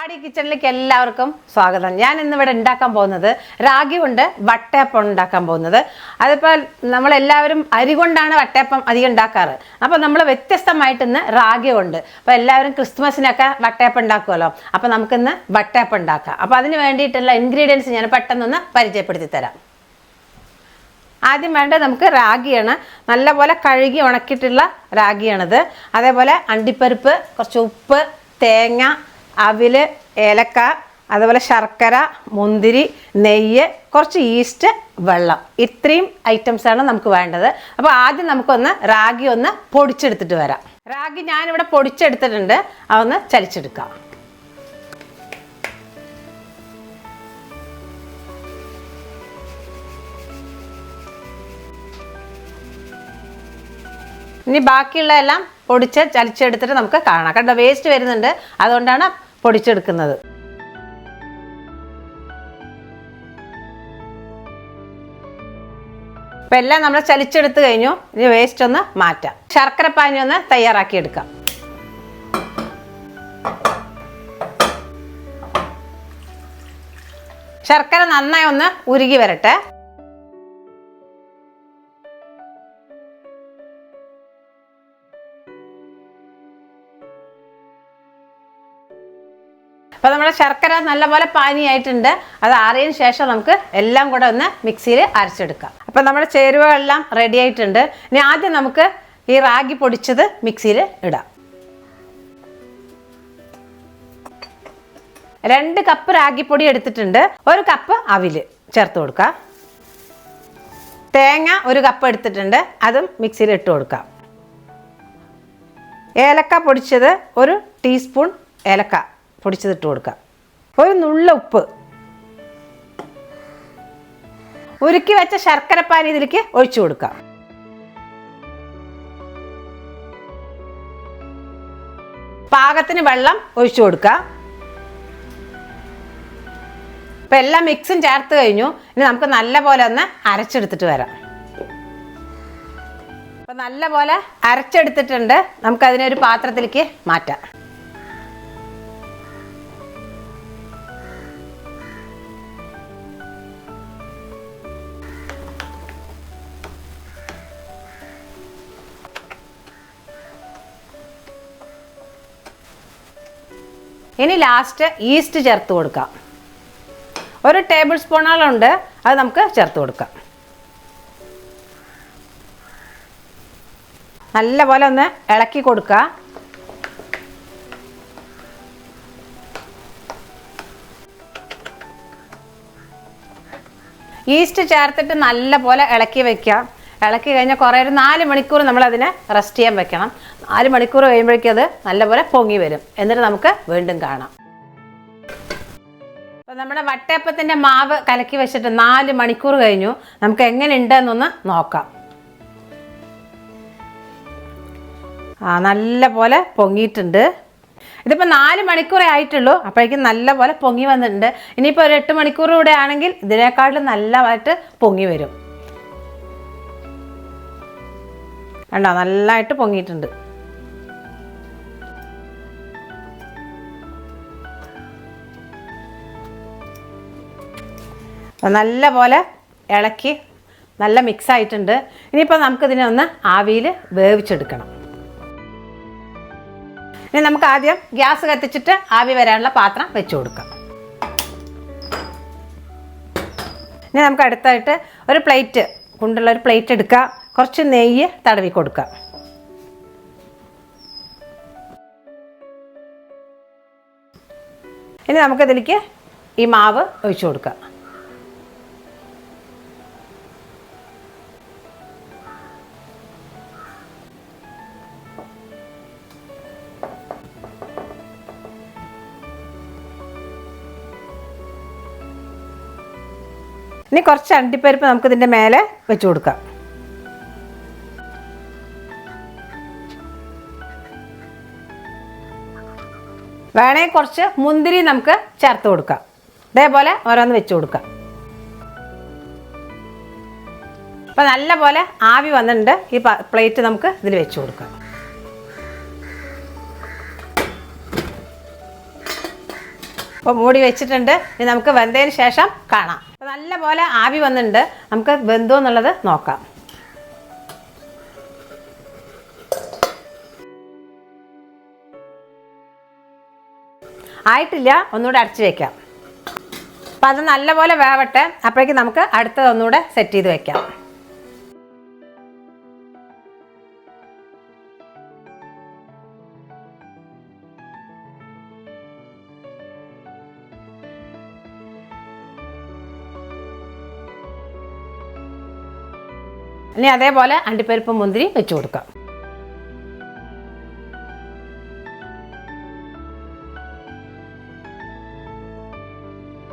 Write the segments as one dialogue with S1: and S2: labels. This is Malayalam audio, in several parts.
S1: റാഡി കിച്ചണിലേക്ക് എല്ലാവർക്കും സ്വാഗതം. ഞാൻ ഇന്നിവിടെ ഉണ്ടാക്കാൻ പോകുന്നത് റാഗി കൊണ്ട് വട്ടയപ്പം ഉണ്ടാക്കാൻ പോകുന്നത്. അതിപ്പോൾ നമ്മളെല്ലാവരും അരി കൊണ്ടാണ് വട്ടയപ്പം അധികം ഉണ്ടാക്കാറ്. അപ്പോൾ നമ്മൾ വ്യത്യസ്തമായിട്ട് ഇന്ന് റാഗി കൊണ്ട്, അപ്പോൾ എല്ലാവരും ക്രിസ്മസിനൊക്കെ വട്ടയപ്പം ഉണ്ടാക്കുമല്ലോ, അപ്പോൾ നമുക്കിന്ന് വട്ടയപ്പം ഉണ്ടാക്കാം. അപ്പോൾ അതിന് വേണ്ടിയിട്ടുള്ള ഇൻഗ്രീഡിയൻസ് ഞാൻ പെട്ടെന്നൊന്ന് പരിചയപ്പെടുത്തി തരാം. ആദ്യം വേണ്ടത് നമുക്ക് റാഗിയാണ്. നല്ലപോലെ കഴുകി ഉണക്കിയിട്ടുള്ള റാഗിയാണിത്. അതേപോലെ അണ്ടിപ്പരിപ്പ്, കുറച്ച് ഉപ്പ്, തേങ്ങ, അവില്, ഏലക്ക, അതുപോലെ ശർക്കര, മുന്തിരി, നെയ്യ്, കുറച്ച് ഈസ്റ്റ്, വെള്ളം. ഇത്രയും ഐറ്റംസാണ് നമുക്ക് വേണ്ടത്. അപ്പോൾ ആദ്യം നമുക്കൊന്ന് റാഗി ഒന്ന് പൊടിച്ചെടുത്തിട്ട് വരാം. റാഗി ഞാനിവിടെ പൊടിച്ചെടുത്തിട്ടുണ്ട്, അതൊന്ന് ചലിച്ചെടുക്കാം. ഇനി ബാക്കിയുള്ള എല്ലാം പൊടിച്ച് ചലിച്ചെടുത്തിട്ട് നമുക്ക് കാണാം. കണ്ടോ, വേസ്റ്റ് വരുന്നുണ്ട്, അതുകൊണ്ടാണ് പൊടിച്ചെടുക്കുന്നത്. അപ്പം എല്ലാം നമ്മൾ ചലിച്ചെടുത്ത് കഴിഞ്ഞു. ഇനി വേസ്റ്റ് ഒന്ന് മാറ്റാം. ശർക്കര പാനി ഒന്ന് തയ്യാറാക്കി എടുക്കാം. ശർക്കര നന്നായി ഒന്ന് ഉരുകി വരട്ടെ. അപ്പോൾ നമ്മുടെ ശർക്കര നല്ലപോലെ പാനിയായിട്ടുണ്ട്. അത് ആറിയതിന് ശേഷം നമുക്ക് എല്ലാം കൂടെ ഒന്ന് മിക്സിയിൽ അരച്ചെടുക്കാം. അപ്പോൾ നമ്മുടെ ചേരുവകളെല്ലാം റെഡി ആയിട്ടുണ്ട്. ഇനി ആദ്യം നമുക്ക് ഈ റാഗി പൊടിച്ചത് മിക്സിയിൽ ഇടാം. 2 കപ്പ് റാഗിപ്പൊടി എടുത്തിട്ടുണ്ട്. 1 കപ്പ് അവില് ചേർത്ത് കൊടുക്കാം. തേങ്ങ 1 കപ്പ് എടുത്തിട്ടുണ്ട്, അതും മിക്സിയിൽ ഇട്ട് കൊടുക്കാം. ഏലക്ക പൊടിച്ചത് 1 ടീസ്പൂൺ ഏലക്ക പൊടിച്ചതിട്ട് കൊടുക്കാം. 1 നുള്ള ഉപ്പ്. ഉരുക്കി വെച്ച ശർക്കരപ്പാനി ഇതിലേക്ക് ഒഴിച്ചു കൊടുക്കാം. പാകത്തിന് വെള്ളം ഒഴിച്ചു കൊടുക്കാം. ഇപ്പം എല്ലാം മിക്സും ചേർത്ത് കഴിഞ്ഞു. ഇനി നമുക്ക് നല്ലപോലെ ഒന്ന് അരച്ചെടുത്തിട്ട് വരാം. അപ്പം നല്ലപോലെ അരച്ചെടുത്തിട്ടുണ്ട്. നമുക്കതിനൊരു പാത്രത്തിലേക്ക് മാറ്റാം. ഇനി ലാസ്റ്റ് ഈസ്റ്റ് ചേർത്ത് കൊടുക്കാം. 1 ടേബിൾ സ്പൂണോളം, അത് നമുക്ക് ചേർത്ത് കൊടുക്കാം. നല്ലപോലെ ഒന്ന് ഇളക്കി കൊടുക്കുക. ഈസ്റ്റ് ചേർത്തിട്ട് നല്ലപോലെ ഇളക്കി വയ്ക്കാം. ഇളക്കി കഴിഞ്ഞാൽ കുറേ ഒരു 4 മണിക്കൂർ നമ്മളതിനെ റെസ്റ്റ് ചെയ്യാൻ വെക്കണം. 4 മണിക്കൂർ കഴിയുമ്പോഴേക്കും അത് നല്ലപോലെ പൊങ്ങി വരും. എന്നിട്ട് നമുക്ക് വീണ്ടും കാണാം. അപ്പോൾ നമ്മുടെ വട്ടയപ്പത്തിൻ്റെ മാവ് കലക്കി വെച്ചിട്ട് 4 മണിക്കൂർ കഴിഞ്ഞു. നമുക്ക് എങ്ങനെ ഉണ്ടെന്നൊന്ന് നോക്കാം. നല്ലപോലെ പൊങ്ങിയിട്ടുണ്ട്. ഇതിപ്പോൾ 4 മണിക്കൂറേ ആയിട്ടുള്ളൂ, അപ്പോഴേക്കും നല്ലപോലെ പൊങ്ങി വന്നിട്ടുണ്ട്. ഇനിയിപ്പോൾ ഒരു 8 മണിക്കൂർ കൂടെ ആണെങ്കിൽ ഇതിനേക്കാളും നല്ലതായിട്ട് പൊങ്ങി വരും. കണ്ടോ, നല്ലതായിട്ട് പൊങ്ങിയിട്ടുണ്ട്. നല്ലപോലെ ഇളക്കി നല്ല മിക്സ് ആയിട്ടുണ്ട്. ഇനിയിപ്പോൾ നമുക്കിതിനെ ഒന്ന് ആവിയിൽ വേവിച്ചെടുക്കണം. ഇനി നമുക്ക് ആദ്യം ഗ്യാസ് കത്തിച്ചിട്ട് ആവി വരാനുള്ള പാത്രം വെച്ച് കൊടുക്കാം. ഇനി നമുക്ക് അടുത്തായിട്ട് ഒരു പ്ലേറ്റ്, കൊണ്ടുള്ള ഒരു പ്ലേറ്റ് എടുക്കുക. കുറച്ച് നെയ്യ് തടവി കൊടുക്കുക. ഇനി നമുക്കിതിലേക്ക് ഈ മാവ് ഒഴിച്ചു കൊടുക്കാം. ഇനി കുറച്ച് അണ്ടിപ്പരിപ്പ് നമുക്കിതിൻ്റെ മേലെ വെച്ച് കൊടുക്കാം. വേണമെങ്കിൽ കുറച്ച് മുന്തിരി നമുക്ക് ചേർത്ത് കൊടുക്കാം. ഇതേപോലെ ഓരോന്ന് വെച്ച് കൊടുക്കാം. അപ്പോൾ നല്ലപോലെ ആവി വന്നിട്ടുണ്ട്. ഈ പ്ലേറ്റ് നമുക്ക് ഇതിൽ വെച്ച് കൊടുക്കാം. അപ്പോൾ മൂടി വെച്ചിട്ടുണ്ട്. ഇനി നമുക്ക് വെന്തതിന് ശേഷം കാണാം. അപ്പോൾ നല്ല പോലെ ആവി വന്നിട്ടുണ്ട്. നമുക്ക് വെന്തോ എന്നുള്ളത് നോക്കാം. ആയിട്ടില്ല, ഒന്നുകൂടെ അടച്ചു വെക്കാം. അപ്പം അത് നല്ലപോലെ വേവട്ടെ. അപ്പോഴേക്കും നമുക്ക് അടുത്തത് ഒന്നുകൂടെ സെറ്റ് ചെയ്ത് വെക്കാം. ഇനി അതേപോലെ അണ്ടിപ്പരിപ്പ് മുന്തിരി വെച്ച് കൊടുക്കാം.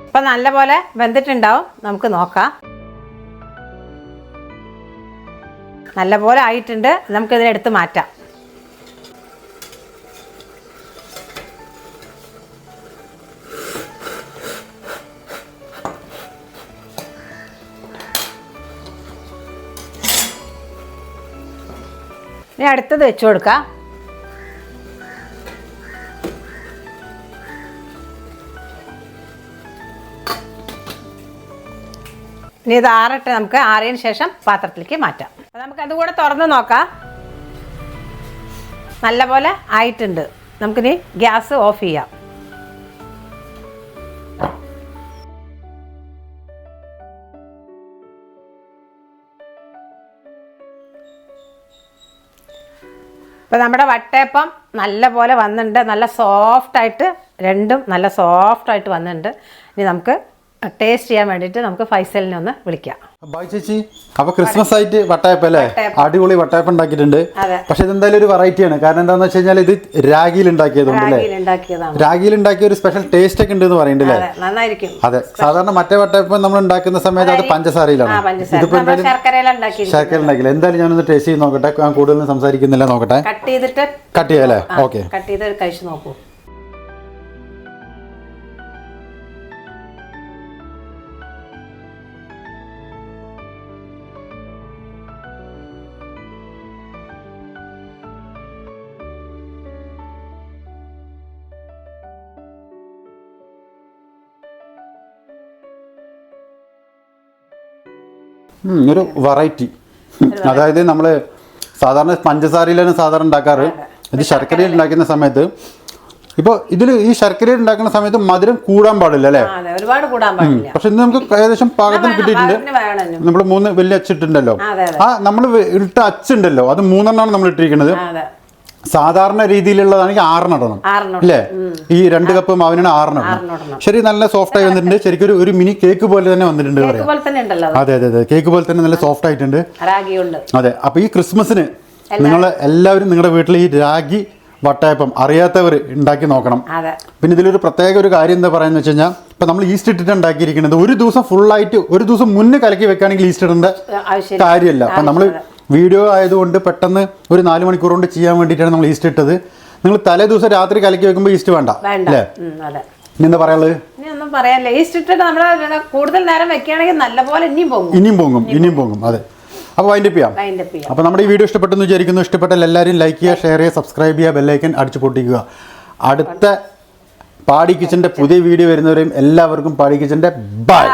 S1: ഇപ്പം നല്ലപോലെ വെന്തിട്ടുണ്ടാവും. നമുക്ക് നോക്കാം. നല്ലപോലെ ആയിട്ടുണ്ട്. നമുക്കിതിനെടുത്ത് മാറ്റാം. ഇനി അടുത്തത് വെച്ച് കൊടുക്കാം. ഇനി ഇത് ആറട്ടെ. നമുക്ക് ആറിയതിന് ശേഷം പാത്രത്തിലേക്ക് മാറ്റാം. അപ്പോൾ നമുക്ക് അതുകൂടെ തുറന്ന് നോക്കാം. നല്ലപോലെ ആയിട്ടുണ്ട്. നമുക്കിനി ഗ്യാസ് ഓഫ് ചെയ്യാം. ഇപ്പോൾ നമ്മുടെ വട്ടയപ്പം നല്ലപോലെ വന്നിട്ടുണ്ട്. നല്ല സോഫ്റ്റായിട്ട്, രണ്ടും നല്ല സോഫ്റ്റായിട്ട് വന്നിട്ടുണ്ട്. ഇനി നമുക്ക് ടേസ്റ്റ് ചെയ്യാൻ വേണ്ടിയിട്ട് നമുക്ക് ഫൈസലിനെ ഒന്ന് വിളിക്കാം.
S2: ബായ് ചേച്ചി, അപ്പൊ ക്രിസ്മസ് ആയിട്ട് വട്ടയപ്പം അല്ലേ? അടിപൊളി വട്ടയപ്പം ഉണ്ടാക്കിയിട്ടുണ്ട്. പക്ഷെ ഇതെന്തായാലും ഒരു വെറൈറ്റിയാണ്. കാരണം എന്താണെന്ന് വെച്ച് കഴിഞ്ഞാൽ ഇത് രാഗിയിൽ ഉണ്ടാക്കിയതുകൊണ്ട് രാഗിയിൽ ഉണ്ടാക്കിയ ഒരു സ്പെഷ്യൽ ടേസ്റ്റ് ഒക്കെ ഉണ്ട് എന്ന് പറയുന്നുണ്ടല്ലേ? അതെ. സാധാരണ മറ്റേ വട്ടയപ്പം നമ്മൾ ഉണ്ടാക്കുന്ന സമയത്ത് അത് പഞ്ചസാരയിലാണ്. ഇതിപ്പോ എന്തായാലും ശർക്കര ഉണ്ടാക്കില്ല. എന്തായാലും ഞാനൊന്ന് ടേസ്റ്റ് ചെയ്ത് നോക്കട്ടെ. ഞാൻ കൂടുതൽ സംസാരിക്കുന്നില്ല, നോക്കട്ടെ. കട്ട് ചെയ്യാല്ലേ? ഓക്കെ.
S1: കഴിച്ചു നോക്കൂ.
S2: ഒരു വെറൈറ്റി. അതായത് നമ്മൾ സാധാരണ പഞ്ചസാരയിലാണ് സാധാരണ ഉണ്ടാക്കാറ്. ഇത് ശർക്കരയിൽ ഉണ്ടാക്കുന്ന സമയത്ത് ഇപ്പോൾ ഇതിൽ ഈ ശർക്കരയിൽ ഉണ്ടാക്കുന്ന സമയത്ത് മധുരം കൂടാൻ പാടില്ല അല്ലേ? പക്ഷെ ഇന്ന് നമുക്ക് ഏകദേശം പാകത്തിന് കിട്ടിയിട്ടുണ്ട്. നമ്മൾ 3 വലിയ അച്ചിട്ടുണ്ടല്ലോ. ആ നമ്മൾ ഇട്ട അച്ചുണ്ടല്ലോ, അത് 3 നമ്മൾ ഇട്ടിരിക്കുന്നത്. സാധാരണ രീതിയിലുള്ളതാണെങ്കിൽ 6 ഇടണം അല്ലേ? ഈ 2 കപ്പ് മാവിനാണ് 6 ഇടണം. ശരി, നല്ല സോഫ്റ്റ് ആയി വന്നിട്ടുണ്ട്. ശരിക്കും ഒരു മിനി കേക്ക് പോലെ തന്നെ വന്നിട്ടുണ്ട്. അതെ അതെ അതെ, കേക്ക് പോലെ തന്നെ നല്ല സോഫ്റ്റ് ആയിട്ടുണ്ട്. അതെ. അപ്പൊ ഈ ക്രിസ്മസിന് നിങ്ങൾ എല്ലാവരും നിങ്ങളുടെ വീട്ടിൽ ഈ രാഗി വട്ടയപ്പം അറിയാത്തവർ ഉണ്ടാക്കി നോക്കണം. പിന്നെ ഇതിലൊരു പ്രത്യേക ഒരു കാര്യം എന്താ പറയുന്നത് വെച്ച് കഴിഞ്ഞാൽ, ഇപ്പൊ നമ്മൾ ഈസ്റ്റ് ഇട്ടിട്ട് ഉണ്ടാക്കിയിരിക്കുന്നത് ഒരു ദിവസം ഫുള്ളായിട്ട് ഒരു ദിവസം മുന്നേ കലക്കി വെക്കുകയാണെങ്കിൽ ഈസ്റ്റ് ഇടേണ്ട കാര്യമല്ല. അപ്പൊ നമ്മൾ വീഡിയോ ആയതുകൊണ്ട് പെട്ടെന്ന് ഒരു 4 മണിക്കൂർ കൊണ്ട് ചെയ്യാൻ വേണ്ടിയിട്ടാണ് നമ്മൾ ഈസ്റ്റ് ഇട്ടത്. നിങ്ങൾ തലേ ദിവസം രാത്രി കലക്കി വെക്കുമ്പോൾ ഈസ്റ്റ് വേണ്ട അല്ലേ? ഇനി എന്താ പറയാനുള്ളത്?
S1: കൂടുതൽ നേരം വെക്കുകയാണെങ്കിൽ നല്ലപോലെ
S2: ഇനിയും പോകും. അതെ. അപ്പോൾ വൈൻഡപ്പ് ചെയ്യാം. അപ്പോൾ നമ്മുടെ ഈ വീഡിയോ ഇഷ്ടപ്പെട്ടെന്ന് വിചാരിക്കുന്നു. ഇഷ്ടപ്പെട്ടാൽ എല്ലാവരും ലൈക്ക് ചെയ്യുക, ഷെയർ ചെയ്യുക, സബ്സ്ക്രൈബ് ചെയ്യുക, ബെല്ലൈക്കൻ അടിച്ചു പൊട്ടിക്കുക. അടുത്ത പാടി കിച്ചൻ്റെ പുതിയ വീഡിയോ വരുന്നവരെയും എല്ലാവർക്കും പാടി കിച്ചൻ്റെ ബൈ.